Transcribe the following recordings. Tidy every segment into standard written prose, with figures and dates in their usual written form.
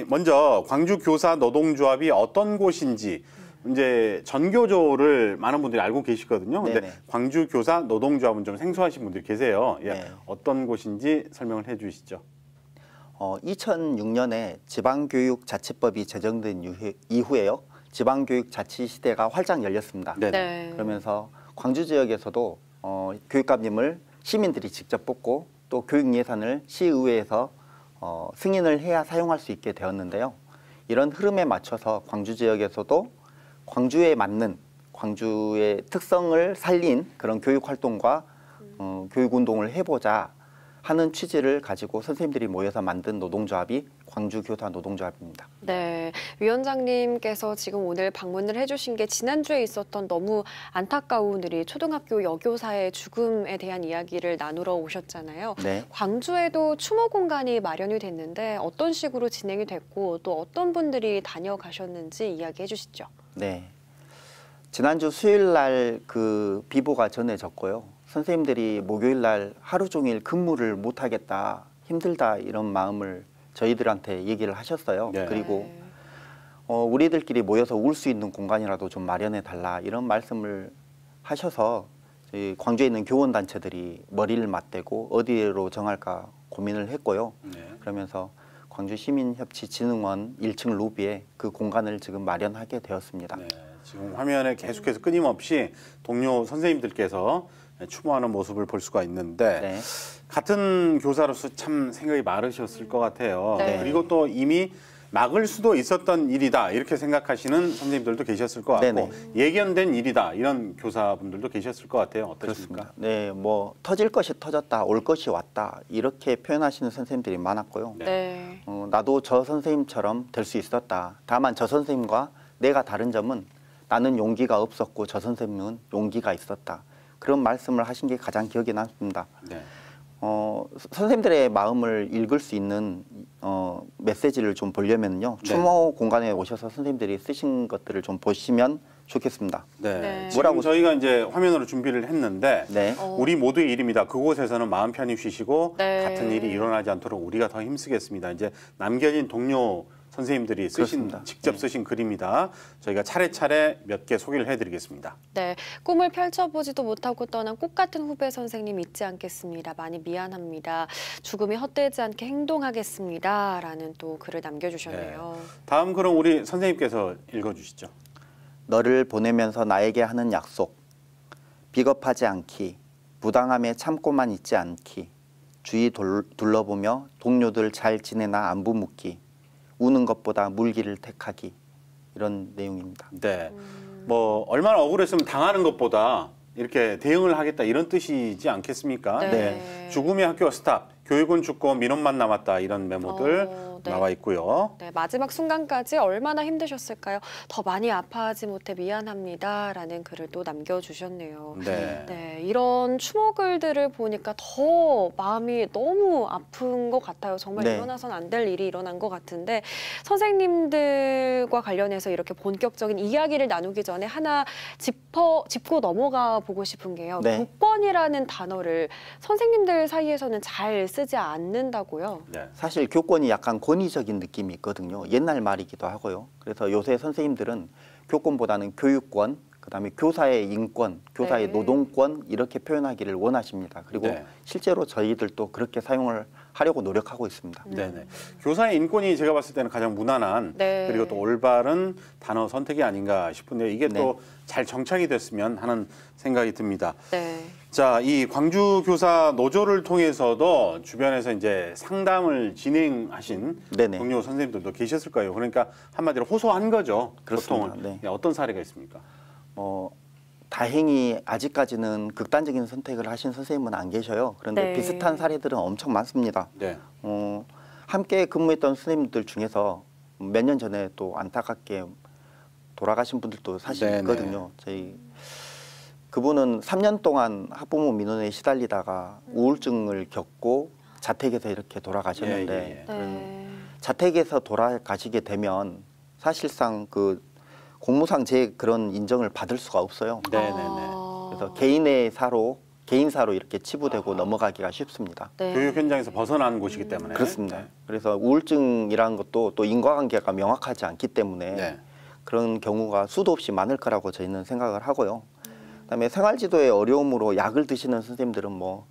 먼저 광주 교사 노동조합이 어떤 곳인지 이제 전교조를 많은 분들이 알고 계시거든요. 근데 광주 교사 노동조합은 좀 생소하신 분들이 계세요. 예, 네. 어떤 곳인지 설명을 해주시죠. 2006년에 지방교육자치법이 제정된 이후에요. 지방교육자치 시대가 활짝 열렸습니다. 네. 그러면서 광주 지역에서도 교육감님을 시민들이 직접 뽑고 또 교육 예산을 시의회에서 승인을 해야 사용할 수 있게 되었는데요. 이런 흐름에 맞춰서 광주 지역에서도 광주에 맞는 광주의 특성을 살린 그런 교육 활동과 교육 운동을 해보자 하는 취지를 가지고 선생님들이 모여서 만든 노동조합이 광주교사 노동조합입니다. 네, 위원장님께서 지금 오늘 방문을 해주신 게 지난주에 있었던 너무 안타까운 우리 초등학교 여교사의 죽음에 대한 이야기를 나누러 오셨잖아요. 네. 광주에도 추모 공간이 마련이 됐는데 어떤 식으로 진행이 됐고 또 어떤 분들이 다녀가셨는지 이야기해 주시죠. 네, 지난주 수요일 날 그 비보가 전해졌고요. 선생님들이 목요일 날 하루 종일 근무를 못 하겠다, 힘들다 이런 마음을 저희들한테 얘기를 하셨어요. 네. 그리고 우리들끼리 모여서 울 수 있는 공간이라도 좀 마련해 달라 이런 말씀을 하셔서 저희 광주에 있는 교원단체들이 머리를 맞대고 어디로 정할까 고민을 했고요. 네. 그러면서 광주시민협치진흥원 1층 로비에 그 공간을 지금 마련하게 되었습니다. 네, 지금 화면에 계속해서 끊임없이 동료 선생님들께서 추모하는 모습을 볼 수가 있는데 네. 같은 교사로서 참 생각이 많으셨을 것 같아요. 네. 그리고 또 이미 막을 수도 있었던 일이다 이렇게 생각하시는 선생님들도 계셨을 것 같고 네네. 예견된 일이다 이런 교사분들도 계셨을 것 같아요. 어떠십니까? 그렇습니다. 네, 뭐 터질 것이 터졌다, 올 것이 왔다 이렇게 표현하시는 선생님들이 많았고요. 네. 나도 저 선생님처럼 될 수 있었다. 다만 저 선생님과 내가 다른 점은 나는 용기가 없었고 저 선생님은 용기가 있었다. 그런 말씀을 하신 게 가장 기억에 남습니다. 네. 선생님들의 마음을 읽을 수 있는 메시지를 좀 보려면요. 추모 공간에 오셔서 선생님들이 쓰신 것들을 좀 보시면 좋겠습니다. 네. 네. 지금 저희가 이제 화면으로 준비를 했는데 네. 우리 모두의 일입니다. 그곳에서는 마음 편히 쉬시고 네. 같은 일이 일어나지 않도록 우리가 더 힘쓰겠습니다. 이제 남겨진 동료 선생님들이 쓰신 그렇습니다. 직접 쓰신 글입니다. 저희가 차례차례 몇 개 소개를 해드리겠습니다. 네, 꿈을 펼쳐보지도 못하고 떠난 꽃 같은 후배 선생님 잊지 않겠습니다. 많이 미안합니다. 죽음이 헛되지 않게 행동하겠습니다. 라는 또 글을 남겨주셨네요. 네. 다음 글은 우리 선생님께서 읽어주시죠. 너를 보내면서 나에게 하는 약속. 비겁하지 않기, 부당함에 참고만 있지 않기, 주위 둘러보며 동료들 잘 지내나 안부 묻기, 우는 것보다 물기를 택하기 이런 내용입니다. 네, 뭐 얼마나 억울했으면 당하는 것보다 이렇게 대응을 하겠다 이런 뜻이지 않겠습니까? 네. 죽음의 학교 스탑, 교육은 죽고 민원만 남았다 이런 메모들 네. 나와 있고요. 네, 마지막 순간까지 얼마나 힘드셨을까요? 더 많이 아파하지 못해 미안합니다. 라는 글을 또 남겨주셨네요. 네. 네, 이런 추모 글들을 보니까 더 마음이 너무 아픈 것 같아요. 정말 네. 일어나선 안 될 일이 일어난 것 같은데 선생님들과 관련해서 이렇게 본격적인 이야기를 나누기 전에 하나 짚고 넘어가 보고 싶은 게요. 네. 교권이라는 단어를 선생님들 사이에서는 잘 쓰지 않는다고요. 네. 사실 교권이 약간 권위적인 느낌이 있거든요. 옛날 말이기도 하고요. 그래서 요새 선생님들은 교권보다는 교육권, 그다음에 교사의 인권, 교사의 네. 노동권 이렇게 표현하기를 원하십니다. 그리고 네. 실제로 저희들도 그렇게 사용을 하려고 노력하고 있습니다. 네네. 교사의 인권이 제가 봤을 때는 가장 무난한 네. 그리고 또 올바른 단어 선택이 아닌가 싶은데 이게 또 잘 정착이 됐으면 하는 생각이 듭니다. 네. 자, 이 광주 교사 노조를 통해서도 주변에서 이제 상담을 진행하신 네네. 동료 선생님들도 계셨을 거예요. 그러니까 한마디로 호소한 거죠. 그렇습니다. 보통은. 네. 어떤 사례가 있습니까? 다행히 아직까지는 극단적인 선택을 하신 선생님은 안 계셔요. 그런데 네. 비슷한 사례들은 엄청 많습니다. 네. 함께 근무했던 선생님들 중에서 몇 년 전에 또 안타깝게 돌아가신 분들도 사실 네네. 있거든요. 그분은 3년 동안 학부모 민원에 시달리다가 우울증을 겪고 자택에서 이렇게 돌아가셨는데 네. 자택에서 돌아가시게 되면 사실상 그 공무상 제 그런 인정을 받을 수가 없어요. 네네네. 그래서 개인의 사로 개인사로 이렇게 치부되고 넘어가기가 쉽습니다. 네. 교육 현장에서 벗어난 곳이기 때문에. 그렇습니다. 네. 그래서 우울증이라는 것도 또 인과관계가 명확하지 않기 때문에 네. 그런 경우가 수도 없이 많을 거라고 저희는 생각을 하고요. 그다음에 생활지도의 어려움으로 약을 드시는 선생님들은 뭐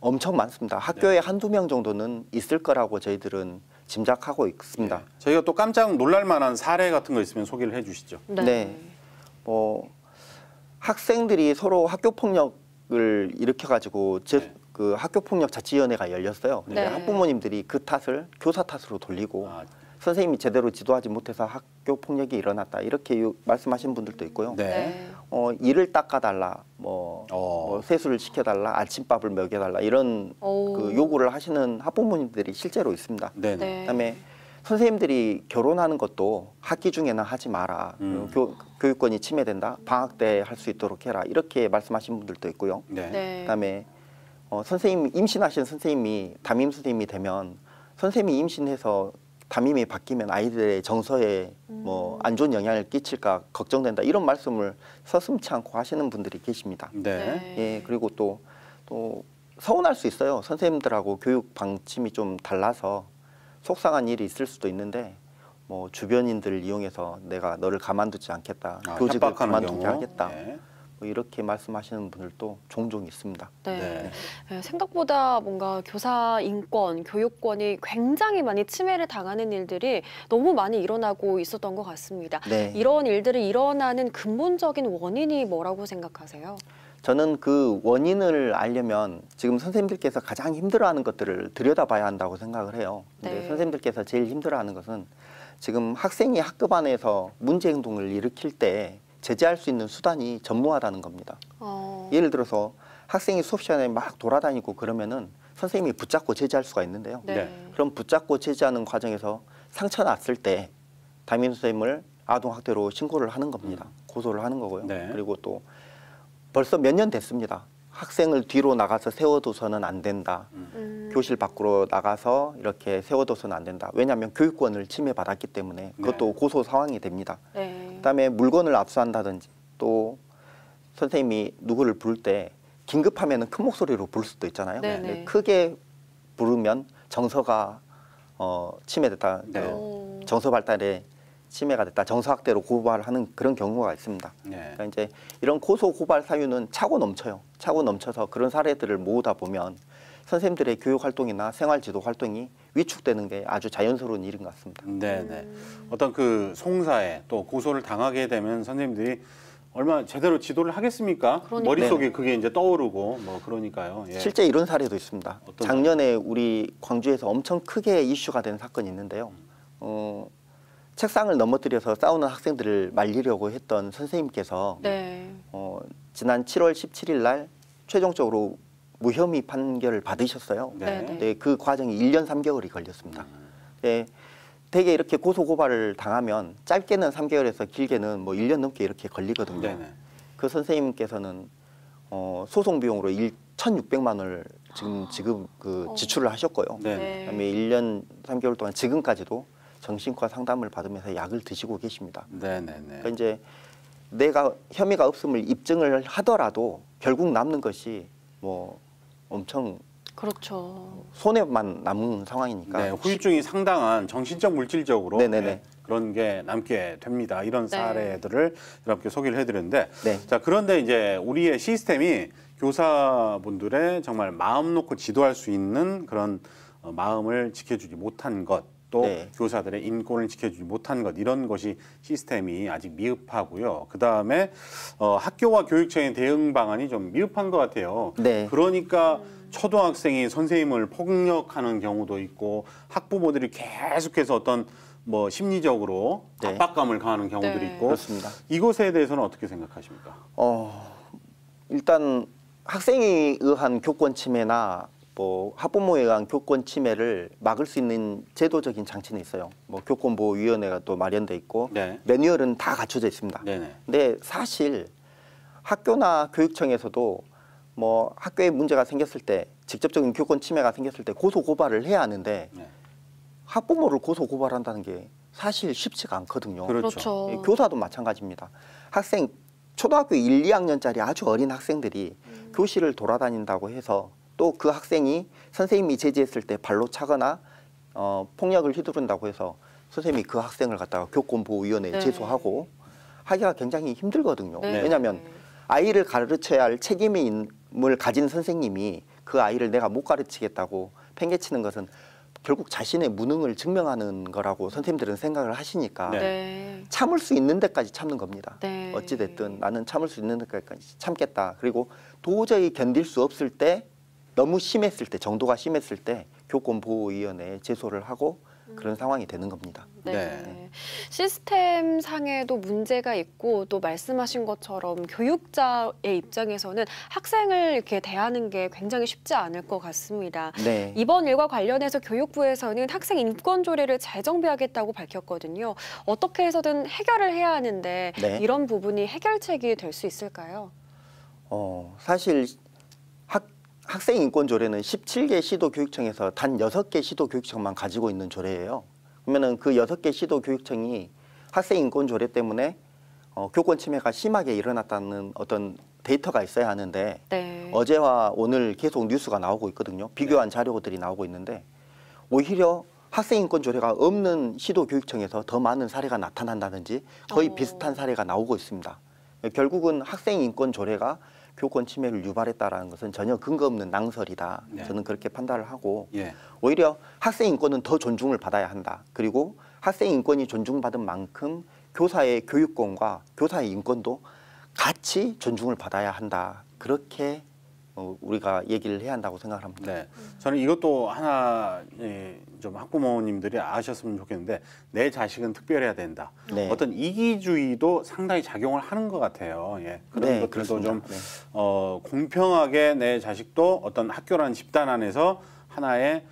엄청 많습니다. 학교에 네. 한두 명 정도는 있을 거라고 저희들은 짐작하고 있습니다. 네. 저희가 또 깜짝 놀랄 만한 사례 같은 거 있으면 소개를 해 주시죠. 네. 뭐 학생들이 서로 학교 폭력을 일으켜가지고 네. 그 학교 폭력 자치위원회가 열렸어요. 근데 네. 학부모님들이 그 탓을 교사 탓으로 돌리고 아, 선생님이 제대로 지도하지 못해서 학교 폭력이 일어났다 이렇게 말씀하신 분들도 있고요. 네. 이를 닦아달라, 뭐 세수를 시켜달라, 아침밥을 먹여달라 이런 그 요구를 하시는 학부모님들이 실제로 있습니다. 네. 네. 그다음에 선생님들이 결혼하는 것도 학기 중에는 하지 마라. 교육권이 침해된다. 방학 때 할 수 있도록 해라. 이렇게 말씀하신 분들도 있고요. 네. 네. 그다음에 선생님 임신하신 선생님이 담임 선생님이 되면 선생님이 임신해서 담임이 바뀌면 아이들의 정서에 뭐 안 좋은 영향을 끼칠까 걱정된다. 이런 말씀을 서슴치 않고 하시는 분들이 계십니다. 네. 예, 그리고 또 서운할 수 있어요. 선생님들하고 교육 방침이 좀 달라서 속상한 일이 있을 수도 있는데 뭐 주변인들을 이용해서 내가 너를 가만두지 않겠다. 교직을 가만두게 하겠다. 네. 뭐 이렇게 말씀하시는 분들도 종종 있습니다. 네. 네. 네, 생각보다 뭔가 교사 인권, 교육권이 굉장히 많이 침해를 당하는 일들이 너무 많이 일어나고 있었던 것 같습니다. 네. 이런 일들이 일어나는 근본적인 원인이 뭐라고 생각하세요? 저는 그 원인을 알려면 지금 선생님들께서 가장 힘들어하는 것들을 들여다봐야 한다고 생각을 해요. 근데 네. 선생님들께서 제일 힘들어하는 것은 지금 학생이 학급 안에서 문제 행동을 일으킬 때 제재할 수 있는 수단이 전무하다는 겁니다. 예를 들어서 학생이 수업 시간에 막 돌아다니고 그러면은 선생님이 붙잡고 제재할 수가 있는데요. 네. 그럼 붙잡고 제재하는 과정에서 상처 났을 때 담임 선생님을 아동학대로 신고를 하는 겁니다. 고소를 하는 거고요. 네. 그리고 또 벌써 몇 년 됐습니다. 학생을 뒤로 나가서 세워둬서는 안 된다. 교실 밖으로 나가서 이렇게 세워둬서는 안 된다. 왜냐하면 교육권을 침해받았기 때문에 그것도 고소 상황이 됩니다. 네. 그다음에 물건을 압수한다든지 또 선생님이 누구를 부를 때 긴급하면 큰 목소리로 부를 수도 있잖아요. 네네. 근데 크게 부르면 정서가 침해됐다. 네. 정서 발달에 침해가 됐다. 정서학대로 고발하는 그런 경우가 있습니다. 네. 그러니까 이제 이런 고소 고발 사유는 차고 넘쳐요. 차고 넘쳐서 그런 사례들을 모으다 보면 선생님들의 교육 활동이나 생활 지도 활동이 위축되는 게 아주 자연스러운 일인 것 같습니다. 네. 어떤 그 송사에 또 고소를 당하게 되면 선생님들이 얼마나 제대로 지도를 하겠습니까? 그러니까요. 머릿속에 그게 이제 떠오르고 뭐 그러니까요. 예. 실제 이런 사례도 있습니다. 어떤 작년에 우리 광주에서 엄청 크게 이슈가 된 사건이 있는데요. 책상을 넘어뜨려서 싸우는 학생들을 말리려고 했던 선생님께서 네. 지난 7월 17일 날 최종적으로 무혐의 판결을 받으셨어요. 네. 네, 그 과정이 1년 3개월이 걸렸습니다. 네, 대개 이렇게 고소 고발을 당하면 짧게는 3개월에서 길게는 뭐 1년 넘게 이렇게 걸리거든요. 네네. 그 선생님께서는 소송 비용으로 1,600만 원을 지금 지출을 하셨고요. 네. 그다음에 1년 3개월 동안 지금까지도 정신과 상담을 받으면서 약을 드시고 계십니다. 네네네. 그러니까 이제 내가 혐의가 없음을 입증을 하더라도 결국 남는 것이 뭐 엄청 그렇죠. 손해만 남은 상황이니까. 네, 후유증이 상당한 정신적 물질적으로 네네네. 네, 그런 게 남게 됩니다. 이런 네. 사례들을 여러분께 소개를 해드렸는데, 네. 자 그런데 이제 우리의 시스템이 교사분들의 정말 마음 놓고 지도할 수 있는 그런 마음을 지켜주지 못한 것, 또 네. 교사들의 인권을 지켜주지 못한 것, 이런 것이 시스템이 아직 미흡하고요. 그 다음에 학교와 교육청의 대응 방안이 좀 미흡한 것 같아요. 네. 그러니까 초등학생이 선생님을 폭력하는 경우도 있고 학부모들이 계속해서 어떤 뭐 심리적으로 네. 압박감을 가하는 경우들이 네. 있고 그렇습니다. 이것에 대해서는 어떻게 생각하십니까? 일단 학생에 의한 교권 침해나 뭐 학부모에 의한 교권 침해를 막을 수 있는 제도적인 장치는 있어요. 뭐 교권보호위원회가 또 마련돼 있고 네. 매뉴얼은 다 갖춰져 있습니다. 네네. 근데 사실 학교나 교육청에서도 뭐 학교에 문제가 생겼을 때 직접적인 교권 침해가 생겼을 때 고소 고발을 해야 하는데 네. 학부모를 고소 고발한다는 게 사실 쉽지가 않거든요. 그렇죠. 그렇죠. 교사도 마찬가지입니다. 초등학교 1, 2학년짜리 아주 어린 학생들이 교실을 돌아다닌다고 해서 또 그 학생이 선생님이 제지했을 때 발로 차거나 폭력을 휘두른다고 해서 선생님이 그 학생을 갖다가 교권보호위원회에 네. 제소하고 하기가 굉장히 힘들거든요. 네. 왜냐하면 아이를 가르쳐야 할 책임을 가진 선생님이 그 아이를 내가 못 가르치겠다고 팽개치는 것은 결국 자신의 무능을 증명하는 거라고 선생님들은 생각을 하시니까 네. 네. 참을 수 있는 데까지 참는 겁니다. 네. 어찌됐든 나는 참을 수 있는 데까지 참겠다. 그리고 도저히 견딜 수 없을 때 너무 심했을 때 정도가 심했을 때 교권보호위원회에 제소를 하고 그런 상황이 되는 겁니다. 네. 네. 시스템 상에도 문제가 있고 또 말씀하신 것처럼 교육자의 입장에서는 학생을 이렇게 대하는 게 굉장히 쉽지 않을 것 같습니다. 네. 이번 일과 관련해서 교육부에서는 학생 인권 조례를 재정비하겠다고 밝혔거든요. 어떻게 해서든 해결을 해야 하는데 네. 이런 부분이 해결책이 될 수 있을까요? 사실 학생 인권 조례는 17개 시도교육청에서 단 6개 시도교육청만 가지고 있는 조례예요. 그러면은 그 6개 시도교육청이 학생 인권 조례 때문에 교권 침해가 심하게 일어났다는 어떤 데이터가 있어야 하는데 네. 어제와 오늘 계속 뉴스가 나오고 있거든요. 비교한 자료들이 나오고 있는데 오히려 학생 인권 조례가 없는 시도교육청에서 더 많은 사례가 나타난다든지 거의 비슷한 사례가 나오고 있습니다. 결국은 학생 인권 조례가 교권 침해를 유발했다라는 것은 전혀 근거 없는 낭설이다. 네. 저는 그렇게 판단을 하고 예. 오히려 학생 인권은 더 존중을 받아야 한다. 그리고 학생 인권이 존중받은 만큼 교사의 교육권과 교사의 인권도 같이 존중을 받아야 한다. 그렇게 우리가 얘기를 해야 한다고 생각합니다. 네, 저는 이것도 하나 좀 학부모님들이 아셨으면 좋겠는데 내 자식은 특별해야 된다. 네. 어떤 이기주의도 상당히 작용을 하는 것 같아요. 예, 그런 네, 것들도 그렇습니다. 좀 네. 공평하게 내 자식도 어떤 학교라는 집단 안에서 하나의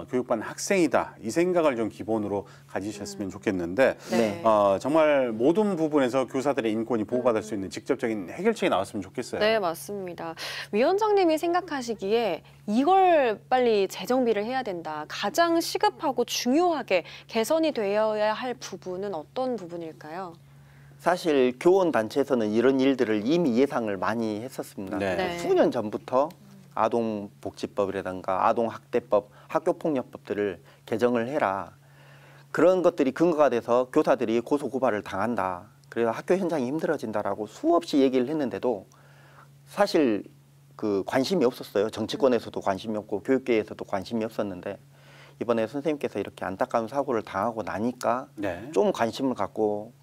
교육받는 학생이다. 이 생각을 좀 기본으로 가지셨으면 좋겠는데 네. 정말 모든 부분에서 교사들의 인권이 보호받을 수 있는 직접적인 해결책이 나왔으면 좋겠어요. 네, 맞습니다. 위원장님이 생각하시기에 이걸 빨리 재정비를 해야 된다. 가장 시급하고 중요하게 개선이 되어야 할 부분은 어떤 부분일까요? 사실 교원 단체에서는 이런 일들을 이미 예상을 많이 했었습니다. 네. 네. 수년 전부터 아동복지법이라든가 아동학대법, 학교폭력법들을 개정을 해라. 그런 것들이 근거가 돼서 교사들이 고소고발을 당한다. 그래서 학교 현장이 힘들어진다라고 수없이 얘기를 했는데도 사실 그 관심이 없었어요. 정치권에서도 관심이 없고 교육계에서도 관심이 없었는데 이번에 선생님께서 이렇게 안타까운 사고를 당하고 나니까 네. 좀 관심을 갖고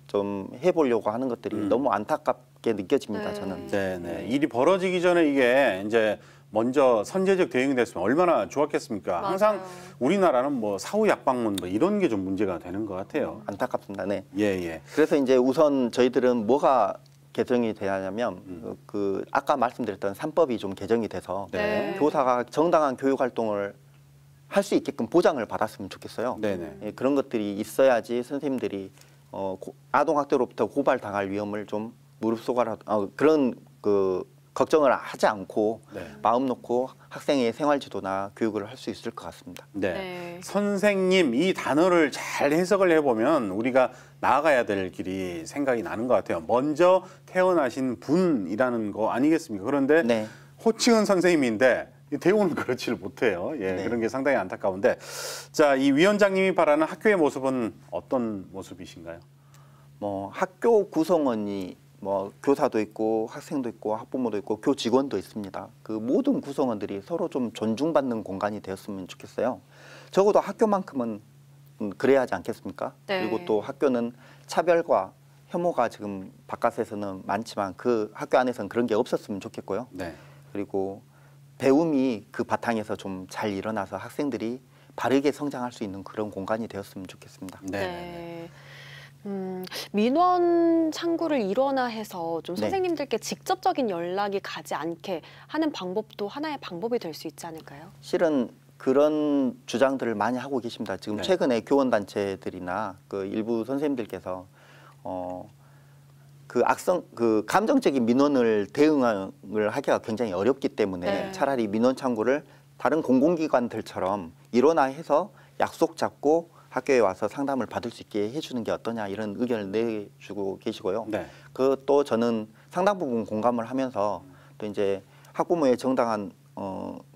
좀 해보려고 하는 것들이 너무 안타깝게 느껴집니다. 네. 저는. 네. 일이 벌어지기 전에 이게 이제 먼저 선제적 대응이 됐으면 얼마나 좋았겠습니까? 항상 맞아요. 우리나라는 뭐 사후 약방문 뭐 이런 게 좀 문제가 되는 것 같아요. 안타깝습니다. 네. 예. 그래서 이제 우선 저희들은 뭐가 개정이 되냐면 그 아까 말씀드렸던 3법이 좀 개정이 돼서 네. 교사가 정당한 교육 활동을 할 수 있게끔 보장을 받았으면 좋겠어요. 네네. 예, 그런 것들이 있어야지 선생님들이 아동학대로부터 고발당할 위험을 좀 무릅쓰거나 그런 그 걱정을 하지 않고 네. 마음 놓고 학생의 생활지도나 교육을 할 수 있을 것 같습니다. 네. 네. 선생님 이 단어를 잘 해석을 해보면 우리가 나아가야 될 길이 생각이 나는 것 같아요. 먼저 태어나신 분이라는 거 아니겠습니까? 그런데 네. 호칭은 선생님인데 대우는 그렇지를 못해요. 예, 네. 그런 게 상당히 안타까운데, 자, 이 위원장님이 바라는 학교의 모습은 어떤 모습이신가요? 뭐 학교 구성원이 뭐 교사도 있고 학생도 있고 학부모도 있고 교직원도 있습니다. 그 모든 구성원들이 서로 좀 존중받는 공간이 되었으면 좋겠어요. 적어도 학교만큼은 그래야 하지 않겠습니까? 네. 그리고 또 학교는 차별과 혐오가 지금 바깥에서는 많지만 그 학교 안에서는 그런 게 없었으면 좋겠고요. 네. 그리고 배움이 그 바탕에서 좀 잘 일어나서 학생들이 바르게 성장할 수 있는 그런 공간이 되었으면 좋겠습니다. 네. 민원 창구를 일원화해서 좀 네. 선생님들께 직접적인 연락이 가지 않게 하는 방법도 하나의 방법이 될 수 있지 않을까요? 실은 그런 주장들을 많이 하고 계십니다. 지금 네. 최근에 교원단체들이나 그 일부 선생님들께서 그 감정적인 민원을 대응을 하기가 굉장히 어렵기 때문에 네. 차라리 민원 창구를 다른 공공기관들처럼 일원화해서 약속 잡고 학교에 와서 상담을 받을 수 있게 해주는 게 어떠냐 이런 의견을 내주고 계시고요. 네. 그것도 저는 상당 부분 공감을 하면서 또 이제 학부모의 정당한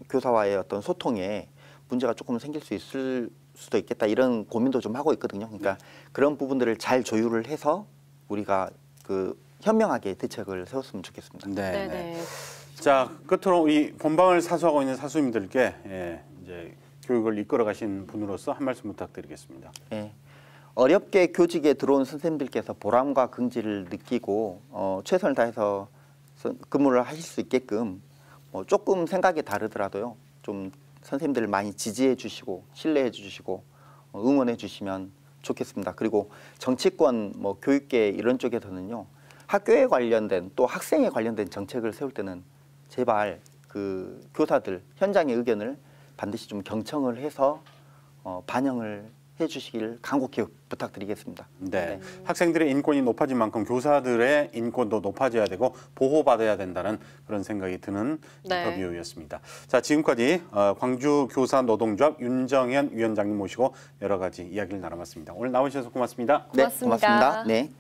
교사와의 어떤 소통에 문제가 조금 생길 수 있을 수도 있겠다 이런 고민도 좀 하고 있거든요. 그러니까 그런 부분들을 잘 조율을 해서 우리가 그 현명하게 대책을 세웠으면 좋겠습니다. 네. 네네. 자, 끝으로 이 본방을 사수하고 있는 사수님들께 이제 교육을 이끌어 가신 분으로서 한 말씀 부탁드리겠습니다. 네. 어렵게 교직에 들어온 선생님들께서 보람과 긍지를 느끼고 최선을 다해서 근무를 하실 수 있게끔 조금 생각이 다르더라도요. 좀 선생님들을 많이 지지해 주시고 신뢰해 주시고 응원해 주시면 좋겠습니다. 그리고 정치권, 교육계 이런 쪽에서는요. 학교에 관련된 또 학생에 관련된 정책을 세울 때는 제발 그 교사들 현장의 의견을 반드시 좀 경청을 해서 반영을 해주시길 간곡히 부탁드리겠습니다. 네. 학생들의 인권이 높아진 만큼 교사들의 인권도 높아져야 되고 보호받아야 된다는 그런 생각이 드는 인터뷰였습니다. 자, 지금까지 광주교사노동조합 윤정현 위원장님 모시고 여러 가지 이야기를 나눠봤습니다. 오늘 나오셔서 고맙습니다. 고맙습니다. 네, 고맙습니다. 네.